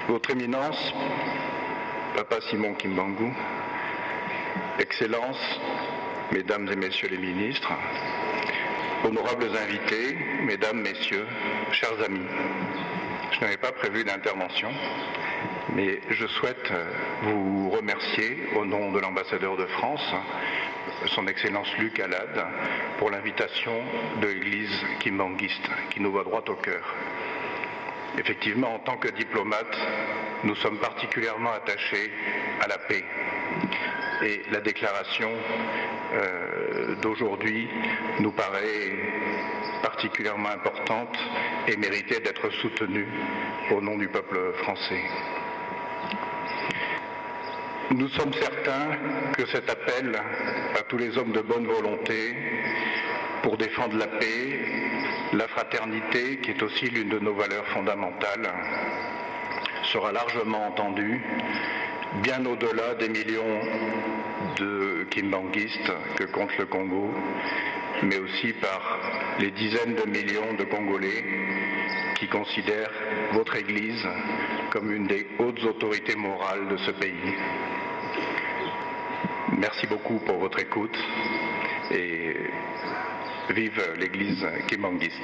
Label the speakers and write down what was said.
Speaker 1: Votre Éminence, Papa Simon Kimbangu, Excellences, Mesdames et Messieurs les ministres, honorables invités, Mesdames, Messieurs, chers amis, je n'avais pas prévu d'intervention, mais je souhaite vous remercier au nom de l'ambassadeur de France, son Excellence Luc Alade, pour l'invitation de l'Église kimbanguiste qui nous va droit au cœur. Effectivement, en tant que diplomate, nous sommes particulièrement attachés à la paix. Et la déclaration d'aujourd'hui nous paraît particulièrement importante et méritait d'être soutenue au nom du peuple français. Nous sommes certains que cet appel à tous les hommes de bonne volonté pour défendre la paix, la fraternité, qui est aussi l'une de nos valeurs fondamentales, sera largement entendu, bien au-delà des millions de kimbanguistes que compte le Congo, mais aussi par les dizaines de millions de Congolais qui considèrent votre Église comme une des hautes autorités morales de ce pays. Merci beaucoup pour votre écoute et vive l'Église kimbanguiste.